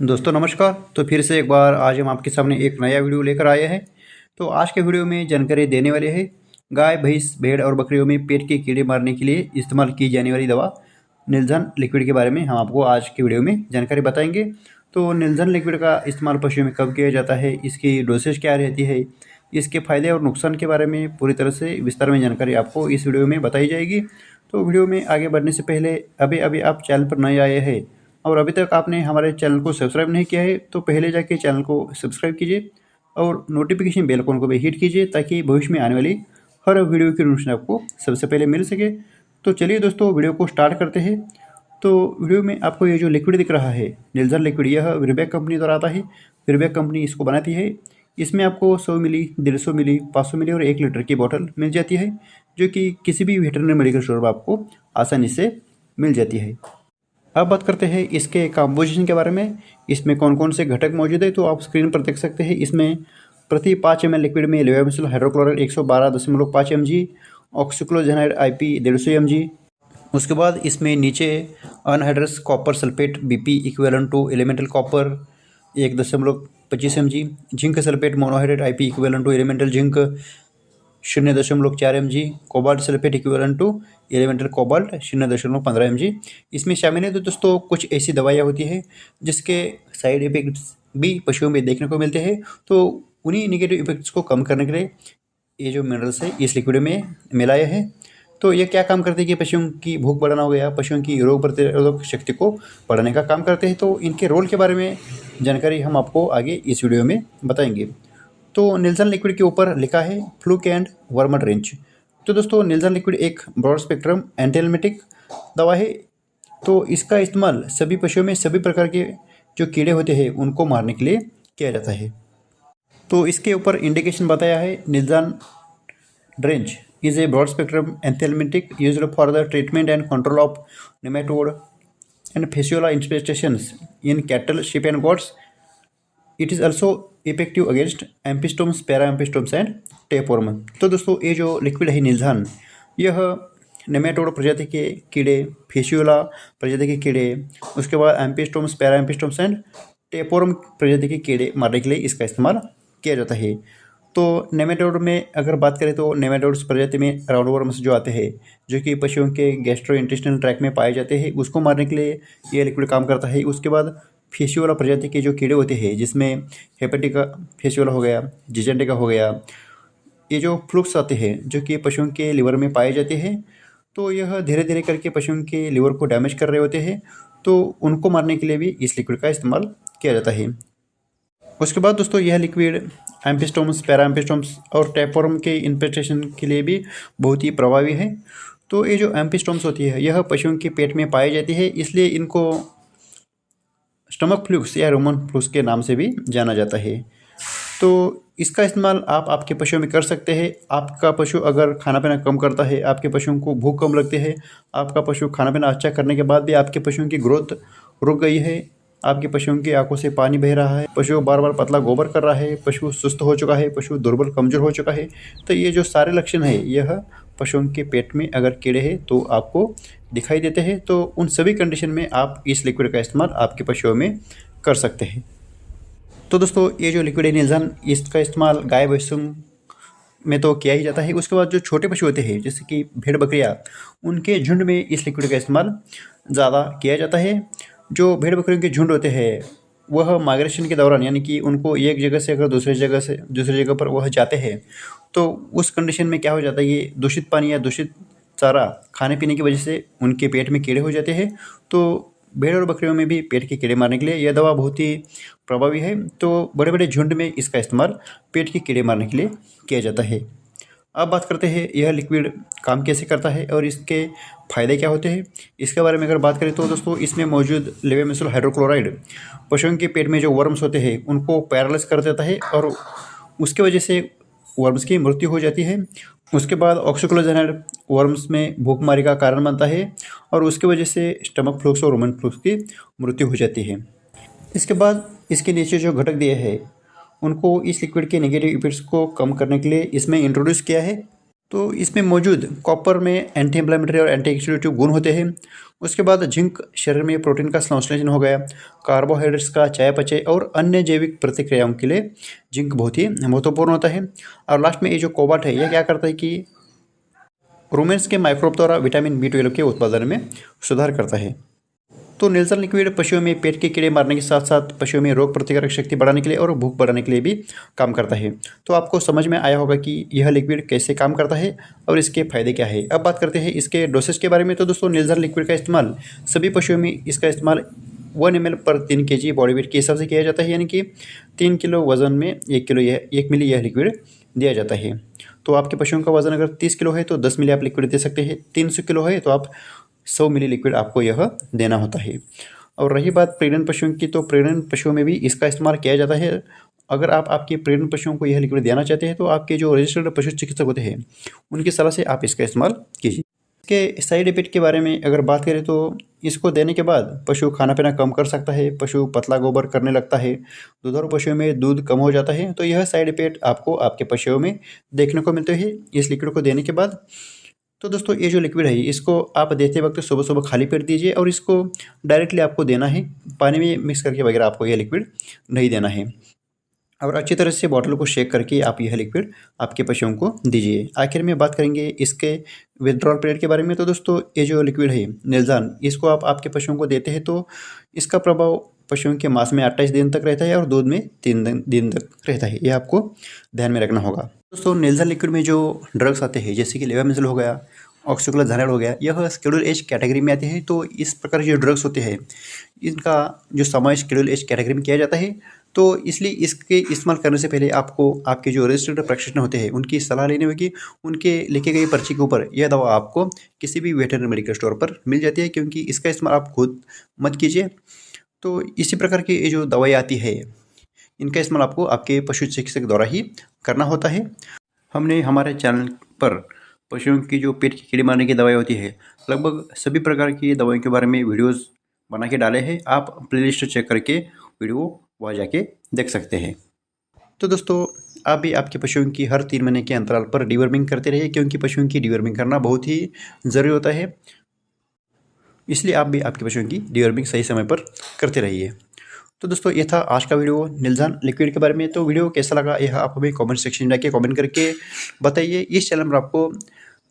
दोस्तों नमस्कार। तो फिर से एक बार आज हम आपके सामने एक नया वीडियो लेकर आए हैं। तो आज के वीडियो में जानकारी देने वाले हैं गाय, भैंस, भेड़ और बकरियों में पेट के कीड़े मारने के लिए इस्तेमाल की जाने वाली दवा नीलजन लिक्विड के बारे में हम आपको आज के वीडियो में जानकारी बताएंगे। तो नीलजन लिक्विड का इस्तेमाल पशुओं में कब किया जाता है, इसकी डोसेज क्या रहती है, इसके फायदे और नुकसान के बारे में पूरी तरह से विस्तार में जानकारी आपको इस वीडियो में बताई जाएगी। तो वीडियो में आगे बढ़ने से पहले अभी अभी आप चैनल पर नए आए हैं और अभी तक आपने हमारे चैनल को सब्सक्राइब नहीं किया है तो पहले जाके चैनल को सब्सक्राइब कीजिए और नोटिफिकेशन बेल आइकन को भी हिट कीजिए ताकि भविष्य में आने वाली हर वीडियो की नोटिफिकेशन आपको सबसे पहले मिल सके। तो चलिए दोस्तों वीडियो को स्टार्ट करते हैं। तो वीडियो में आपको ये जो लिक्विड दिख रहा है नीलजन लिक्विड, यह विरबैक कंपनी द्वारा आता है। विरबैक कंपनी इसको बनाती है। इसमें आपको 100 मिली, 150 मिली, 500 मिली और 1 लीटर की बोतल मिल जाती है, जो कि किसी भी वेटरनरी मेडिकल स्टोर पर आपको आसानी से मिल जाती है। अब बात करते हैं इसके कंपोजिशन के बारे में। इसमें कौन कौन से घटक मौजूद है तो आप स्क्रीन पर देख सकते हैं। इसमें प्रति 5 ml लिक्विड में levamisole hydrochloride 112.5 mg, oxyclozanide IP 150 mg। उसके बाद इसमें नीचे anhydrous copper sulphate BP equivalent to elemental copper 1.25 mg, zinc sulphate monohydrate IP equivalent to elemental zinc 0.4 mg, cobalt sulphate equivalent to elemental cobalt 0.15 mg। इसमें शामिल है। तो दोस्तों कुछ ऐसी दवाइयाँ होती हैं जिसके साइड इफेक्ट्स भी पशुओं में देखने को मिलते हैं, तो उन्हीं निगेटिव इफेक्ट्स को कम करने के लिए ये जो मिनरल्स है इस लिक्विड में मिलाया है। तो ये क्या काम करते हैं कि पशुओं की भूख बढ़ाना हो गया, पशुओं की रोग प्रतिरोधक शक्ति को बढ़ाने का काम करते हैं। तो इनके रोल के बारे में जानकारी हम आपको आगे इस वीडियो में बताएंगे। तो नीलजन लिक्विड के ऊपर लिखा है फ्लूक एंड वर्मट रेंज। तो दोस्तों नीलजन लिक्विड एक ब्रॉड स्पेक्ट्रम एंटीएलमेटिक दवा है। तो इसका इस्तेमाल सभी पशुओं में सभी प्रकार के जो कीड़े होते हैं उनको मारने के लिए किया जाता है। तो इसके ऊपर इंडिकेशन बताया है नीलजन range is a broad spectrum anthelmintic used for the treatment and control of nematode and fasciola infestations in cattle, sheep and goats. It is also effective against amphistomes, paramphistomes and tapeworm. तो दोस्तों ये जो liquid है नीलजन, यह nematode प्रजाति के कीड़े, Fasciola प्रजाति के कीड़े, उसके बाद एम्पिस्टोम्स, पैरा एम्पिस्टोम्स एंड टेपवर्म प्रजाति के कीड़े मारने के लिए इसका इस्तेमाल किया जाता है। तो नेमेटोड में अगर बात करें तो नेमेटोड्स प्रजाति में राउंडवर्म्स जो आते हैं, जो कि पशुओं के गैस्ट्रोइंटेस्टिनल ट्रैक में पाए जाते हैं, उसको मारने के लिए ये लिक्विड काम करता है। उसके बाद फेसियोला प्रजाति के जो कीड़े होते हैं, जिसमें हेपेटिका फेसियोला हो गया, जिजेंटिका हो गया, ये जो फ्लूक्स आते हैं जो कि पशुओं के लिवर में पाए जाते हैं, तो यह धीरे धीरे करके पशुओं के लिवर को डैमेज कर रहे होते हैं, तो उनको मारने के लिए भी इस लिक्विड का इस्तेमाल किया जाता है। उसके बाद दोस्तों यह लिक्विड एम्पिस्टोम्स, पैरा एम्पिस्टोम्स और टैपवर्म के इन्फेस्टेशन के लिए भी बहुत ही प्रभावी है। तो ये जो एम्पिस्टोम्स होती है यह पशुओं के पेट में पाई जाती है, इसलिए इनको स्टमक फ्लूक्स या रोमन फ्लूक्स के नाम से भी जाना जाता है। तो इसका इस्तेमाल आप आपके पशुओं में कर सकते हैं। आपका पशु अगर खाना पीना कम करता है, आपके पशुओं को भूख कम लगती है, आपका पशु खाना पीना अच्छा करने के बाद भी आपके पशुओं की ग्रोथ रुक गई है, आपके पशुओं की आंखों से पानी बह रहा है, पशु बार बार पतला गोबर कर रहा है, पशु सुस्त हो चुका है, पशु दुर्बल कमजोर हो चुका है, तो ये जो सारे लक्षण है यह पशुओं के पेट में अगर कीड़े हैं तो आपको दिखाई देते हैं। तो उन सभी कंडीशन में आप इस लिक्विड का इस्तेमाल आपके पशुओं में कर सकते हैं। तो दोस्तों ये जो लिक्विड है नीलजन, इसका इस्तेमाल गाय भैंसों में तो किया ही जाता है। उसके बाद जो छोटे पशु होते हैं जैसे कि भेड़ बकरियाँ, उनके झुंड में इस लिक्विड का इस्तेमाल ज़्यादा किया जाता है। जो भेड़ बकरियों के झुंड होते हैं वह माइग्रेशन के दौरान, यानी कि उनको एक जगह से अगर दूसरी जगह पर वह जाते हैं, तो उस कंडीशन में क्या हो जाता है, ये दूषित पानी या दूषित चारा खाने पीने की वजह से उनके पेट में कीड़े हो जाते हैं। तो भेड़ और बकरियों में भी पेट के कीड़े मारने के लिए यह दवा बहुत ही प्रभावी है। तो बड़े बड़े झुंड में इसका इस्तेमाल पेट के कीड़े मारने के लिए किया जाता है। अब बात करते हैं यह लिक्विड काम कैसे करता है और इसके फ़ायदे क्या होते हैं। इसके बारे में अगर बात करें तो दोस्तों इसमें मौजूद लेवेमिसल हाइड्रोक्लोराइड पशुओं के पेट में जो वर्म्स होते हैं उनको पैरालाइज कर देता है और उसके वजह से वर्म्स की मृत्यु हो जाती है। उसके बाद ऑक्सीक्लोजेनाइड वर्म्स में भूखमरी का कारण बनता है और उसकी वजह से स्टमक फ्लूक्स और रूमेन फ्लूक्स की मृत्यु हो जाती है। इसके बाद इसके नीचे जो घटक दिए हैं उनको इस लिक्विड के नेगेटिव इफेक्ट्स को कम करने के लिए इसमें इंट्रोड्यूस किया है। तो इसमें मौजूद कॉपर में एंटी इन्फ्लेमेटरी और एंटी ऑक्सीडेटिव गुण होते हैं। उसके बाद जिंक शरीर में प्रोटीन का संश्लेषण हो गया, कार्बोहाइड्रेट्स का चयापचय और अन्य जैविक प्रतिक्रियाओं के लिए जिंक बहुत ही महत्वपूर्ण होता है। और लास्ट में ये जो कोबाल्ट है, यह क्या करता है कि रूमेंस के माइक्रोब द्वारा विटामिन B12 के उत्पादन में सुधार करता है। तो नेल्सन लिक्विड पशुओं में पेट के कीड़े मारने के साथ साथ पशुओं में रोग प्रतिकारक शक्ति बढ़ाने के लिए और भूख बढ़ाने के लिए भी काम करता है। तो आपको समझ में आया होगा कि यह लिक्विड कैसे काम करता है और इसके फायदे क्या है। अब बात करते हैं इसके डोसेज के बारे में। तो दोस्तों, नेल्सन लिक्विड का इस्तेमाल सभी पशुओं में इसका इस्तेमाल 1 ml पर 3 kg बॉडी वेट के हिसाब से किया जाता है, यानी कि 3 किलो वजन में 1 मिली यह लिक्विड दिया जाता है। तो आपके पशुओं का वजन अगर 30 किलो है तो 10 मिली आप लिक्विड दे सकते हैं। 300 किलो है तो आप 100 मिली लिक्विड आपको यह देना होता है। और रही बात प्रेग्नेंट पशुओं की, तो प्रेग्नेंट पशुओं में भी इसका इस्तेमाल किया जाता है। अगर आप आपके प्रेग्नेंट पशुओं को यह लिक्विड देना चाहते हैं तो आपके जो रजिस्टर्ड पशु चिकित्सक होते हैं उनकी सलाह से आप इसका इस्तेमाल कीजिए। इसके साइड इफेक्ट के बारे में अगर बात करें तो इसको देने के बाद पशु खाना पीना कम कर सकता है, पशु पतला गोबर करने लगता है, दुधारू पशुओं में दूध कम हो जाता है। तो यह साइड इफेक्ट आपको आपके पशुओं में देखने को मिलते हैं इस लिक्विड को देने के बाद। तो दोस्तों, ये जो लिक्विड है इसको आप देते वक्त सुबह सुबह खाली पेट दीजिए और इसको डायरेक्टली आपको देना है, पानी में मिक्स करके वगैरह आपको यह लिक्विड नहीं देना है। और अच्छी तरह से बॉटल को शेक करके आप यह लिक्विड आपके पशुओं को दीजिए। आखिर में बात करेंगे इसके विथड्रॉल पीरियड के बारे में। तो दोस्तों, ये जो लिक्विड है नेल्सन, इसको आप आपके पशुओं को देते हैं तो इसका प्रभाव पशुओं के मांस में 28 दिन तक रहता है और दूध में 3 दिन तक रहता है। ये आपको ध्यान में रखना होगा। दोस्तों, नेल्सन लिक्विड में जो ड्रग्स आते हैं जैसे कि लेवामिसल हो गया, ऑक्सीक्लोराज़ोल हो गया, यह शेड्यूल एच कैटेगरी में आते हैं। तो इस प्रकार के जो ड्रग्स होते हैं इनका जो समावेश शेड्यूल एच कैटेगरी में किया जाता है। तो इसलिए इसके इस्तेमाल करने से पहले आपको आपके जो रजिस्टर्ड प्रैक्टिशनर होते हैं उनकी सलाह लेनी होगी। उनके लिखे गए पर्ची के ऊपर यह दवा आपको किसी भी वेटरनरी मेडिकल स्टोर पर मिल जाती है, क्योंकि इसका इस्तेमाल आप खुद मत कीजिए। तो इसी प्रकार की ये जो दवाई आती है इनका इस्तेमाल आपको आपके पशु चिकित्सक द्वारा ही करना होता है। हमने हमारे चैनल पर पशुओं की जो पेट की कीड़े मारने की दवाई होती है लगभग सभी प्रकार की दवाइयों के बारे में वीडियोस बना के डाले हैं। आप प्लेलिस्ट चेक करके वीडियो वहाँ जाके देख सकते हैं। तो दोस्तों, आप भी आपके पशुओं की हर 3 महीने के अंतराल पर डिवर्मिंग करते रहिए, क्योंकि पशुओं की डिवर्मिंग करना बहुत ही ज़रूरी होता है। इसलिए आप भी आपके पशुओं की डिवर्मिंग सही समय पर करते रहिए। तो दोस्तों, ये था आज का वीडियो नेल्सन लिक्विड के बारे में। तो वीडियो कैसा लगा यह आप हमें कमेंट सेक्शन में जाके कमेंट करके बताइए। इस चैनल पर आपको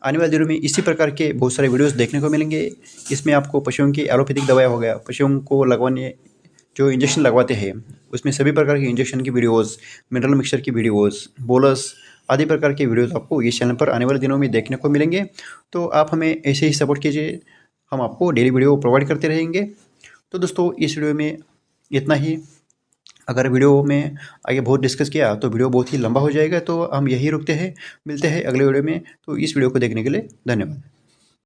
आने वाले दिनों में इसी प्रकार के बहुत सारे वीडियोस देखने को मिलेंगे। इसमें आपको पशुओं की एलोपैथिक दवाई हो गया, पशुओं को लगवाने जो इंजेक्शन लगवाते हैं उसमें सभी प्रकार के इंजेक्शन की वीडियोज़, मिनरल मिक्सचर की वीडियोज़, बोलस आदि प्रकार के वीडियोज़ आपको इस चैनल पर आने वाले दिनों में देखने को मिलेंगे। तो आप हमें ऐसे ही सपोर्ट कीजिए, हम आपको डेली वीडियो प्रोवाइड करते रहेंगे। तो दोस्तों, इस वीडियो में इतना ही। अगर वीडियो में आगे बहुत डिस्कस किया तो वीडियो बहुत ही लंबा हो जाएगा, तो हम यही रुकते हैं। मिलते हैं अगले वीडियो में। तो इस वीडियो को देखने के लिए धन्यवाद।